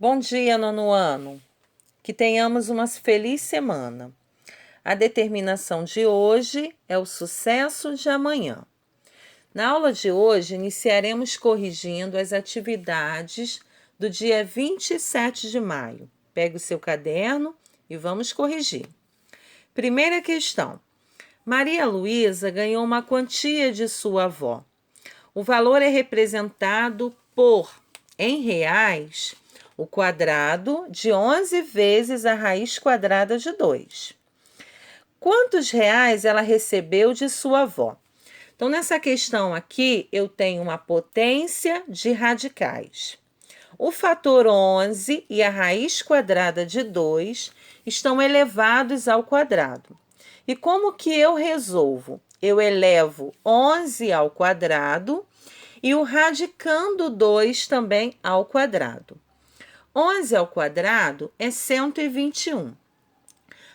Bom dia, nono ano. Que tenhamos uma feliz semana. A determinação de hoje é o sucesso de amanhã. Na aula de hoje, iniciaremos corrigindo as atividades do dia 27 de maio. Pegue o seu caderno e vamos corrigir. Primeira questão. Maria Luísa ganhou uma quantia de sua avó. O valor é representado por, em reais, o quadrado de 11 vezes a raiz quadrada de 2. Quantos reais ela recebeu de sua avó? Então, nessa questão aqui, eu tenho uma potência de radicais. O fator 11 e a raiz quadrada de 2 estão elevados ao quadrado. E como que eu resolvo? Eu elevo 11 ao quadrado e o radicando 2 também ao quadrado. 11 ao quadrado é 121.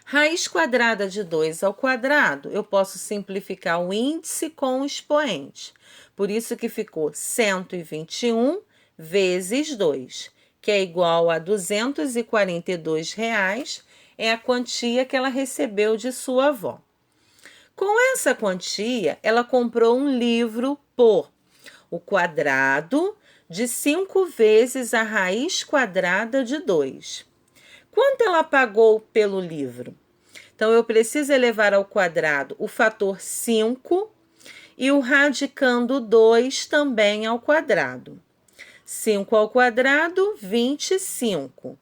Raiz quadrada de 2 ao quadrado, eu posso simplificar o índice com o expoente. Por isso que ficou 121 vezes 2, que é igual a R$ 242, é a quantia que ela recebeu de sua avó. Com essa quantia, ela comprou um livro por o quadrado de 5 vezes a raiz quadrada de 2. Quanto ela pagou pelo livro? Então, eu preciso elevar ao quadrado o fator 5 e o radicando 2 também ao quadrado. 5 ao quadrado, 25.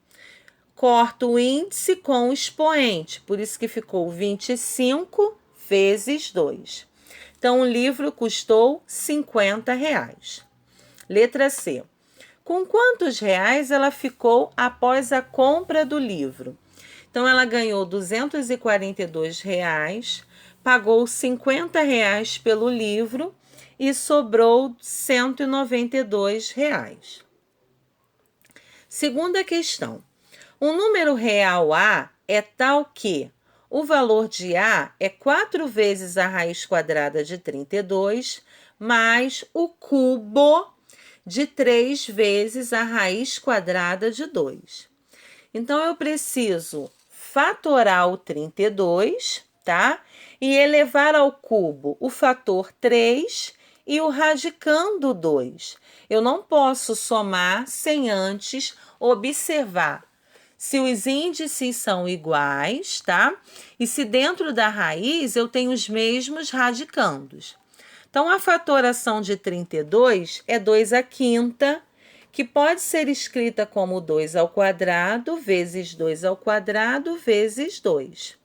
Corto o índice com o expoente, por isso que ficou 25 vezes 2. Então, o livro custou R$ 50. Letra C. Com quantos reais ela ficou após a compra do livro? Então, ela ganhou R$ 242, pagou R$ 50 pelo livro e sobrou R$ 192. Segunda questão. O número real A é tal que o valor de A é 4 vezes a raiz quadrada de 32 mais o cubo de 3 vezes a raiz quadrada de 2. Então, eu preciso fatorar o 32, tá? E elevar ao cubo o fator 3 e o radicando 2. Eu não posso somar sem antes observar se os índices são iguais, tá? E se dentro da raiz eu tenho os mesmos radicandos. Então, a fatoração de 32 é 2 à quinta, que pode ser escrita como 2 ao quadrado vezes 2 ao quadrado vezes 2.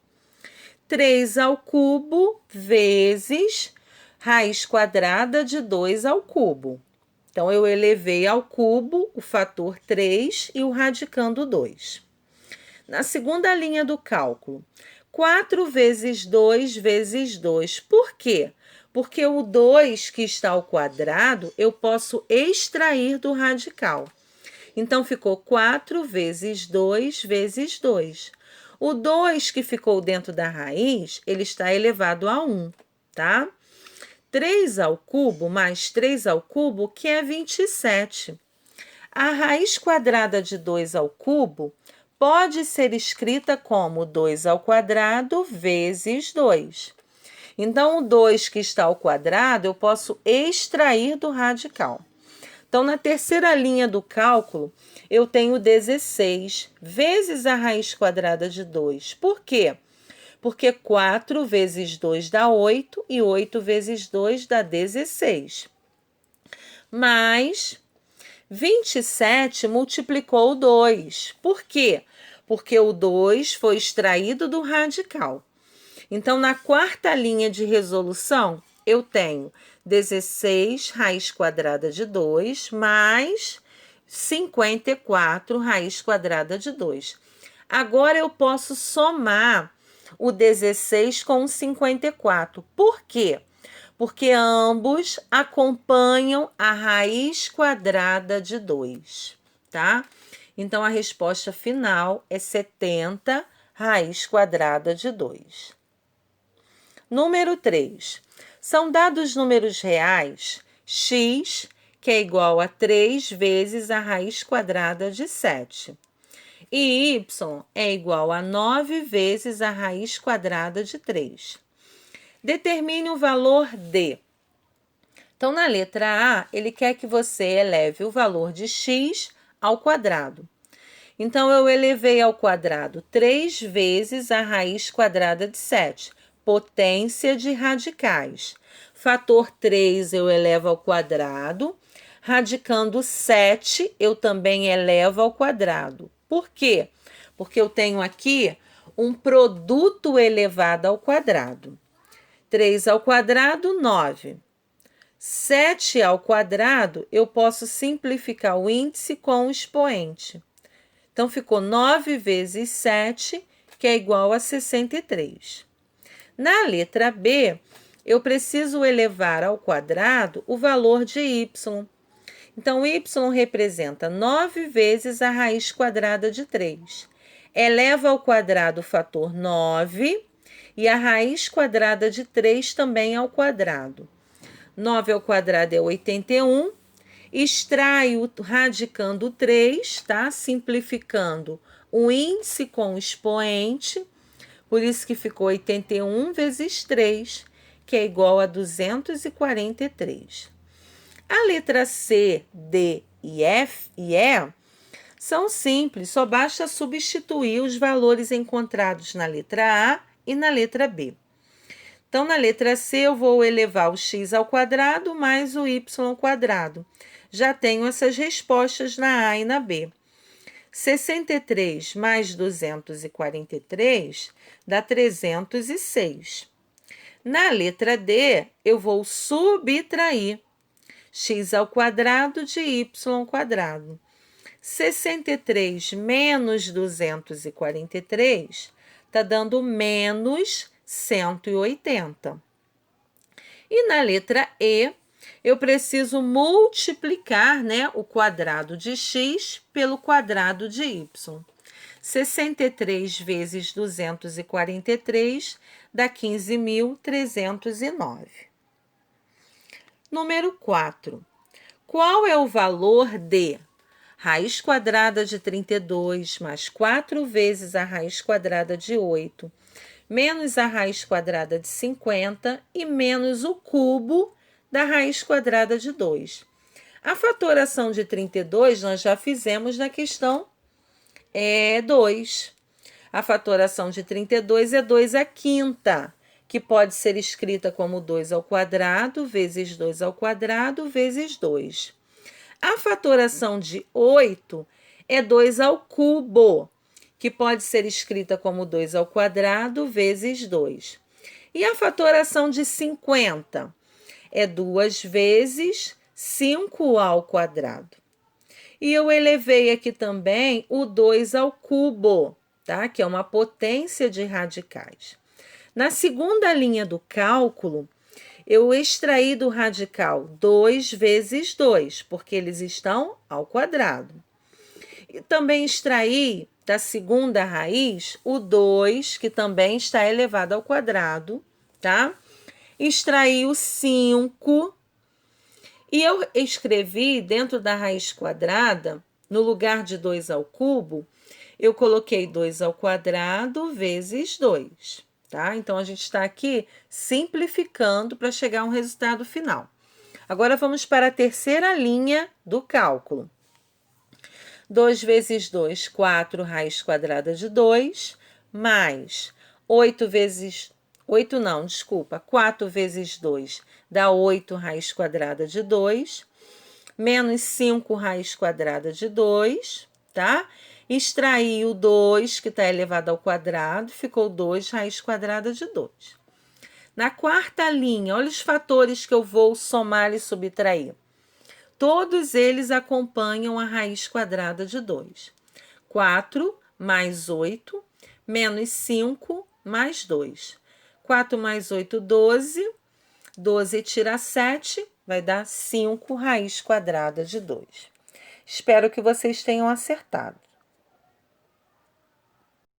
3 ao cubo vezes raiz quadrada de 2 ao cubo. Então, eu elevei ao cubo o fator 3 e o radicando 2. Na segunda linha do cálculo, 4 vezes 2 vezes 2. Por quê? Porque o 2 que está ao quadrado, eu posso extrair do radical. Então, ficou 4 vezes 2 vezes 2. O 2 que ficou dentro da raiz, ele está elevado a 1, tá? 3 ao cubo mais 3 ao cubo, que é 27. A raiz quadrada de 2 ao cubo pode ser escrita como 2 ao quadrado vezes 2. Então, o 2 que está ao quadrado, eu posso extrair do radical. Então, na terceira linha do cálculo, eu tenho 16 vezes a raiz quadrada de 2. Por quê? Porque 4 vezes 2 dá 8 e 8 vezes 2 dá 16. Mas 27 multiplicou 2. Por quê? Porque o 2 foi extraído do radical. Então, na quarta linha de resolução, eu tenho 16 raiz quadrada de 2 mais 54 raiz quadrada de 2. Agora, eu posso somar o 16 com o 54. Por quê? Porque ambos acompanham a raiz quadrada de 2, tá? Então, a resposta final é 70 raiz quadrada de 2. Número 3. São dados números reais x, que é igual a 3 vezes a raiz quadrada de 7. E y é igual a 9 vezes a raiz quadrada de 3. Determine o valor d. Então, na letra A, ele quer que você eleve o valor de x ao quadrado. Então, eu elevei ao quadrado 3 vezes a raiz quadrada de 7, potência de radicais. Fator 3 eu elevo ao quadrado, radicando 7 eu também elevo ao quadrado. Por quê? Porque eu tenho aqui um produto elevado ao quadrado. 3 ao quadrado, 9. 7 ao quadrado, eu posso simplificar o índice com o expoente. Então, ficou 9 vezes 7, que é igual a 63. Na letra B, eu preciso elevar ao quadrado o valor de y. Então, y representa 9 vezes a raiz quadrada de 3. Eleva ao quadrado o fator 9 e a raiz quadrada de 3 também ao quadrado. 9 ao quadrado é 81. Extraio radicando 3, tá? Simplificando o índice com o expoente. Por isso que ficou 81 vezes 3, que é igual a 243. A letra C, D e E são simples, só basta substituir os valores encontrados na letra A e na letra B. Então, na letra C, eu vou elevar o x ao quadrado mais o y ao quadrado. Já tenho essas respostas na A e na B. 63 mais 243 dá 306. Na letra D, eu vou subtrair x ao quadrado de y ao quadrado. 63 menos 243 está dando menos 180. E na letra E, eu preciso multiplicar, né, o quadrado de x pelo quadrado de y. 63 vezes 243 dá 15.309. Número 4. Qual é o valor de raiz quadrada de 32 mais 4 vezes a raiz quadrada de 8, menos a raiz quadrada de 50 e menos o cubo da raiz quadrada de 2. A fatoração de 32 nós já fizemos na questão 2. A fatoração de 32 é 2 à quinta, que pode ser escrita como 2 ao quadrado vezes 2 ao quadrado vezes 2. A fatoração de 8 é 2 ao cubo, que pode ser escrita como 2 ao quadrado vezes 2. E a fatoração de 50 é 2 vezes 5 ao quadrado. E eu elevei aqui também o 2 ao cubo, tá? Que é uma potência de radicais. Na segunda linha do cálculo, eu extraí do radical 2 vezes 2, porque eles estão ao quadrado. E também extraí da segunda raiz o 2, que também está elevado ao quadrado, tá? Extraí o 5 e eu escrevi dentro da raiz quadrada, no lugar de 2 ao cubo, eu coloquei 2 ao quadrado vezes 2, tá? Então, a gente está aqui simplificando para chegar a um resultado final. Agora, vamos para a terceira linha do cálculo. 2 vezes 2, 4 raiz quadrada de 2, mais 4 vezes 2 dá 8 raiz quadrada de 2, menos 5 raiz quadrada de 2, tá? Extraí o 2, que está elevado ao quadrado, ficou 2 raiz quadrada de 2. Na quarta linha, olha os fatores que eu vou somar e subtrair. Todos eles acompanham a raiz quadrada de 2. 4 mais 8, menos 5 mais 2. 4 mais 8, 12. 12 tira 7, vai dar 5 raiz quadrada de 2. Espero que vocês tenham acertado.